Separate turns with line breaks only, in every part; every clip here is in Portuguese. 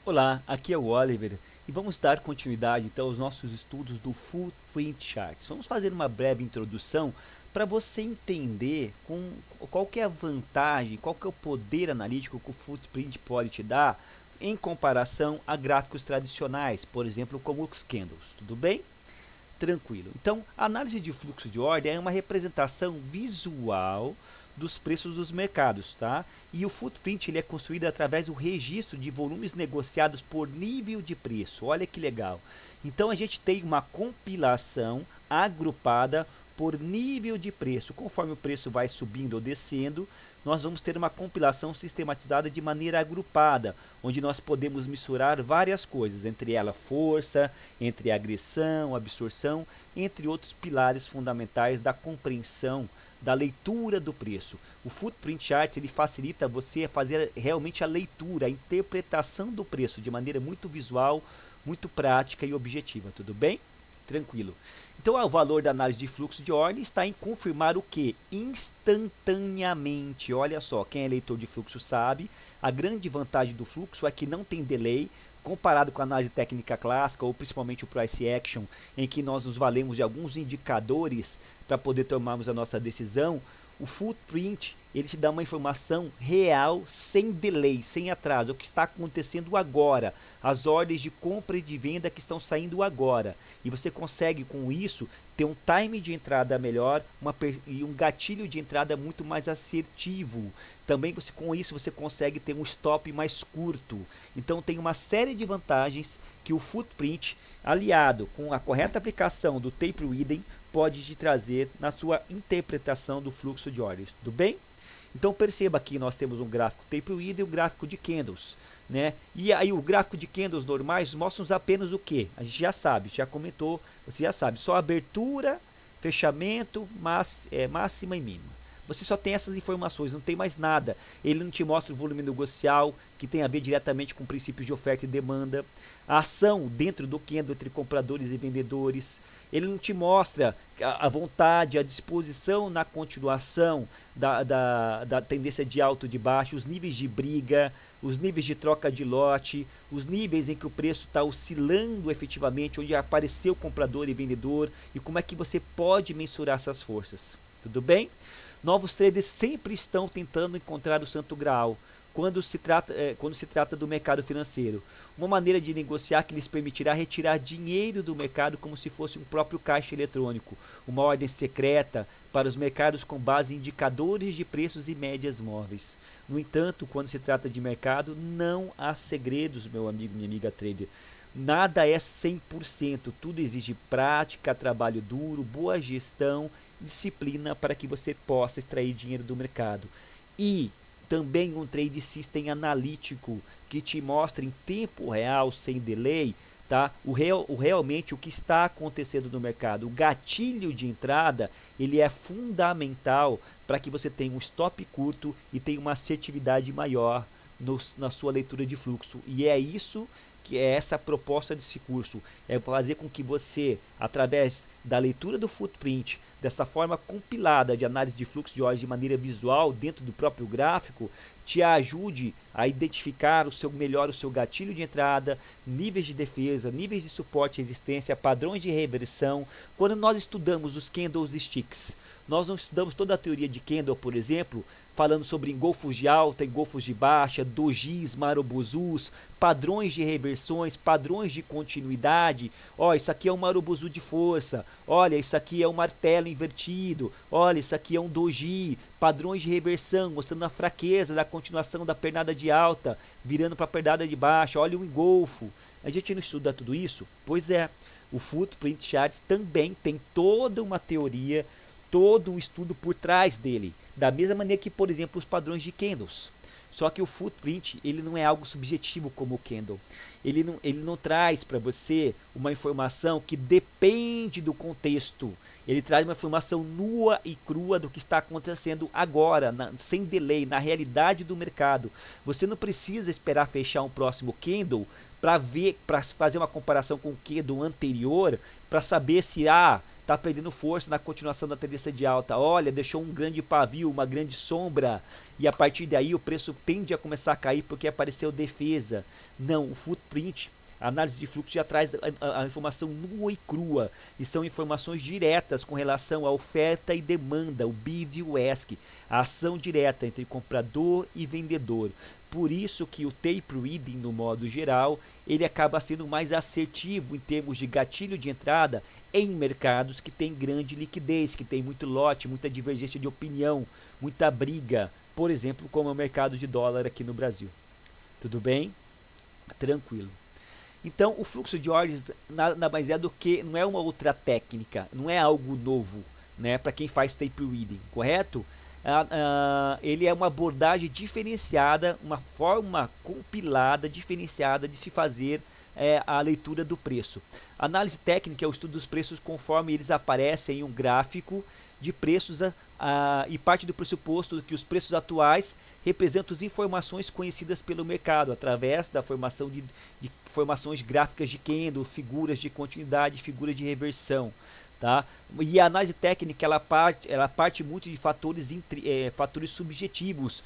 Olá, aqui é o Oliver e vamos dar continuidade então aos nossos estudos do Footprint Charts. Vamos fazer uma breve introdução para você entender qual que é a vantagem, qual que é o poder analítico que o Footprint pode te dar em comparação a gráficos tradicionais, por exemplo, como os candles, tudo bem? Tranquilo. Então, a análise de fluxo de ordem é uma representação visual dos preços dos mercados, tá? E o footprint ele é construído através do registro de volumes negociados por nível de preço. Olha que legal. Então a gente tem uma compilação agrupada por nível de preço. Conforme o preço vai subindo ou descendo, nós vamos ter uma compilação sistematizada de maneira agrupada, onde nós podemos misturar várias coisas, entre elas força, entre agressão, absorção, entre outros pilares fundamentais da compreensão da leitura do preço. O Footprint Chart ele facilita você fazer realmente a leitura, a interpretação do preço de maneira muito visual, muito prática e objetiva, tudo bem? Tranquilo. Então, o valor da análise de fluxo de ordem está em confirmar o que? Instantaneamente. Olha só, quem é leitor de fluxo sabe, a grande vantagem do fluxo é que não tem delay, comparado com a análise técnica clássica ou principalmente o price action, em que nós nos valemos de alguns indicadores para poder tomarmos a nossa decisão. O footprint ele te dá uma informação real, sem delay, sem atraso, o que está acontecendo agora, as ordens de compra e de venda que estão saindo agora. E você consegue com isso ter um time de entrada melhor e um gatilho de entrada muito mais assertivo. Também com isso você consegue ter um stop mais curto. Então tem uma série de vantagens que o footprint, aliado com a correta aplicação do tape reading, pode te trazer na sua interpretação do fluxo de ordens, tudo bem? Então perceba que nós temos um gráfico tape reading e um gráfico de candles, né? E aí o gráfico de candles normais mostra apenas o que? A gente já sabe, já comentou, você já sabe, só abertura, fechamento, máxima e mínima. Você só tem essas informações, não tem mais nada. Ele não te mostra o volume negocial, que tem a ver diretamente com princípios de oferta e demanda. A ação dentro do candle entre compradores e vendedores. Ele não te mostra a vontade, a disposição na continuação da tendência de alto e de baixo, os níveis de briga, os níveis de troca de lote, os níveis em que o preço está oscilando efetivamente, onde apareceu comprador e vendedor, e como é que você pode mensurar essas forças. Tudo bem? Novos traders sempre estão tentando encontrar o santo graal quando se trata do mercado financeiro. Uma maneira de negociar que lhes permitirá retirar dinheiro do mercado como se fosse um próprio caixa eletrônico. Uma ordem secreta para os mercados com base em indicadores de preços e médias móveis. No entanto, quando se trata de mercado, não há segredos, meu amigo, minha amiga trader. Nada é 100%, tudo exige prática, trabalho duro, boa gestão, disciplina para que você possa extrair dinheiro do mercado. E também um trade system analítico que te mostra em tempo real, sem delay, tá? Realmente o que está acontecendo no mercado. O gatilho de entrada ele é fundamental para que você tenha um stop curto e tenha uma assertividade maior na sua leitura de fluxo. E é isso que é essa proposta desse curso, é fazer com que você, através da leitura do footprint, dessa forma compilada de análise de fluxo de ordens de maneira visual dentro do próprio gráfico, te ajude a identificar o seu gatilho de entrada, níveis de defesa, níveis de suporte e resistência, padrões de reversão. Quando nós estudamos os candlesticks, nós não estudamos toda a teoria de candle, por exemplo, falando sobre engolfos de alta, engolfos de baixa, dojis, marubozus, padrões de reversões, padrões de continuidade. Ó, isso aqui é um marubozu de força. Olha, isso aqui é um martelo invertido. Olha, isso aqui é um doji. Padrões de reversão, mostrando a fraqueza da continuação da pernada de alta, virando para a pernada de baixa. Olha o engolfo. A gente não estuda tudo isso? Pois é. O Footprint Charts também tem toda uma teoria, todo um estudo por trás dele, da mesma maneira que, por exemplo, os padrões de candles. Só que o footprint ele não é algo subjetivo como o candle. Ele não traz para você uma informação que depende do contexto. Ele traz uma informação nua e crua do que está acontecendo agora, sem delay, na realidade do mercado. Você não precisa esperar fechar um próximo candle para fazer uma comparação com o candle anterior, para saber se está perdendo força na continuação da tendência de alta. Olha, deixou um grande pavio, uma grande sombra, e a partir daí o preço tende a começar a cair porque apareceu defesa. Não, o footprint, a análise de fluxo já traz a informação nua e crua, e são informações diretas com relação à oferta e demanda, o bid e o ask, a ação direta entre comprador e vendedor. Por isso que o tape reading, no modo geral, ele acaba sendo mais assertivo em termos de gatilho de entrada em mercados que tem grande liquidez, que tem muito lote, muita divergência de opinião, muita briga, por exemplo, como é o mercado de dólar aqui no Brasil. Tudo bem? Tranquilo. Então, o fluxo de ordens nada mais é do que, não é uma outra técnica, não é algo novo, né, para quem faz tape reading, correto? Ele é uma abordagem diferenciada, uma forma compilada, diferenciada de se fazer a leitura do preço. Análise técnica é o estudo dos preços conforme eles aparecem em um gráfico de preços e parte do pressuposto que os preços atuais representam as informações conhecidas pelo mercado através da formação de formações gráficas de candle, figuras de continuidade, figuras de reversão. Tá? E a análise técnica ela parte muito de fatores subjetivos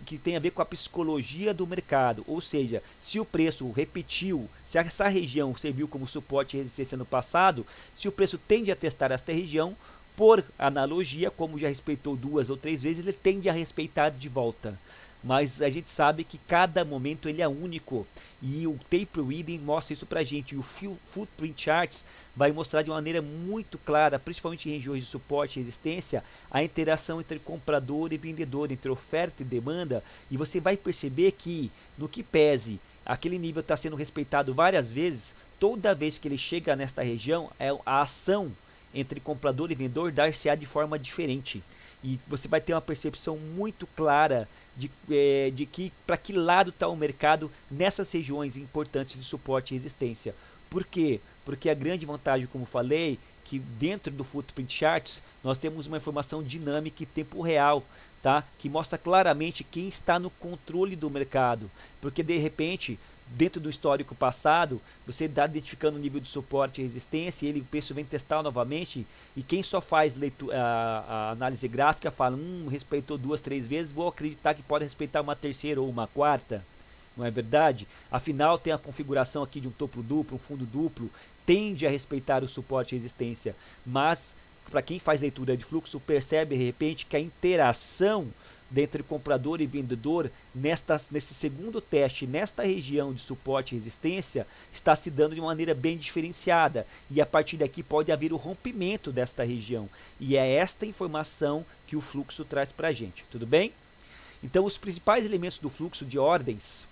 que tem a ver com a psicologia do mercado, ou seja, se o preço repetiu, se essa região serviu como suporte e resistência no passado, se o preço tende a testar esta região, por analogia, como já respeitou 2 ou 3 vezes, ele tende a respeitar de volta. Mas a gente sabe que cada momento ele é único e o tape reading mostra isso pra gente. E o footprint charts vai mostrar de uma maneira muito clara, principalmente em regiões de suporte e resistência, a interação entre comprador e vendedor, entre oferta e demanda. E você vai perceber que, no que pese, aquele nível está sendo respeitado várias vezes. Toda vez que ele chega nesta região, a ação entre comprador e vendedor dar-se-á de forma diferente. E você vai ter uma percepção muito clara de que para que lado está o mercado nessas regiões importantes de suporte e resistência. Por quê? Porque a grande vantagem, como falei, que dentro do Footprint Charts nós temos uma informação dinâmica em tempo real, tá? Que mostra claramente quem está no controle do mercado. Porque de repente, dentro do histórico passado, você está identificando o nível de suporte e resistência e o preço vem testar novamente, e quem só faz a análise gráfica fala, respeitou 2, 3 vezes, vou acreditar que pode respeitar uma terceira ou uma quarta. Não é verdade? Afinal, tem a configuração aqui de um topo duplo, um fundo duplo, tende a respeitar o suporte e resistência, mas para quem faz leitura de fluxo, percebe de repente que a interação entre comprador e vendedor nesse segundo teste, nesta região de suporte e resistência, está se dando de uma maneira bem diferenciada, e a partir daqui pode haver o rompimento desta região, e é esta informação que o fluxo traz para a gente, tudo bem? Então os principais elementos do fluxo de ordens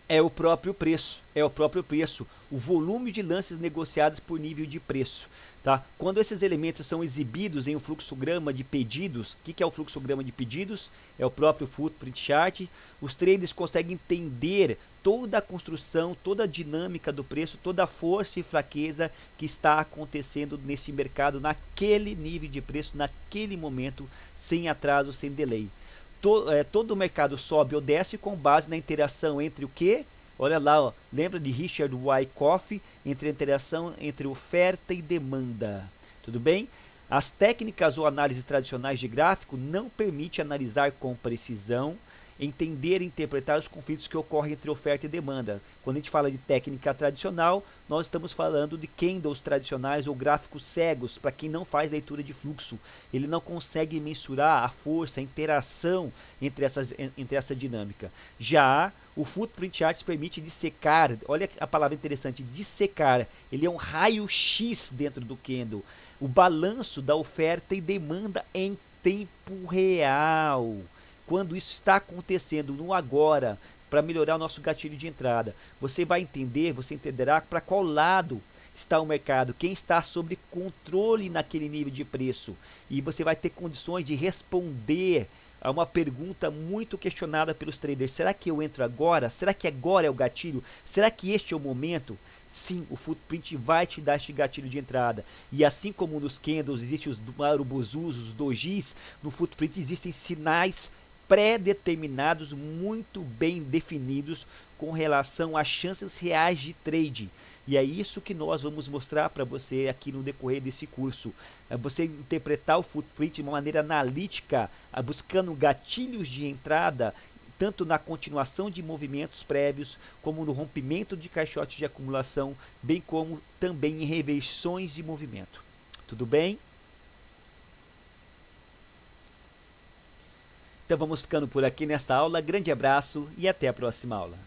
é o próprio preço, o volume de lances negociados por nível de preço. Tá? Quando esses elementos são exibidos em um fluxograma de pedidos, o que é o fluxograma de pedidos? É o próprio Footprint Chart. Os traders conseguem entender toda a construção, toda a dinâmica do preço, toda a força e fraqueza que está acontecendo nesse mercado, naquele nível de preço, naquele momento, sem atraso, sem delay. Todo o mercado sobe ou desce com base na interação entre o que? Olha lá, ó, lembra de Richard Wyckoff, entre a interação entre oferta e demanda. Tudo bem? As técnicas ou análises tradicionais de gráfico não permitem analisar com precisão, entender e interpretar os conflitos que ocorrem entre oferta e demanda. Quando a gente fala de técnica tradicional, nós estamos falando de candles tradicionais ou gráficos cegos, para quem não faz leitura de fluxo. Ele não consegue mensurar a força, a interação entre essa dinâmica. Já o Footprint Charts permite dissecar, olha a palavra interessante, dissecar. Ele é um raio-x dentro do candle. O balanço da oferta e demanda em tempo real. Quando isso está acontecendo no agora, para melhorar o nosso gatilho de entrada, você entenderá para qual lado está o mercado, quem está sob controle naquele nível de preço, e você vai ter condições de responder a uma pergunta muito questionada pelos traders. Será que eu entro agora? Será que agora é o gatilho? Será que este é o momento? Sim, o Footprint vai te dar este gatilho de entrada. E assim como nos candles existem os Marubozus, os dojis, no Footprint existem sinais pré-determinados, muito bem definidos com relação às chances reais de trade. E é isso que nós vamos mostrar para você aqui no decorrer desse curso. É você interpretar o footprint de uma maneira analítica, buscando gatilhos de entrada, tanto na continuação de movimentos prévios, como no rompimento de caixotes de acumulação, bem como também em reversões de movimento. Tudo bem? Então vamos ficando por aqui nesta aula. Grande abraço e até a próxima aula.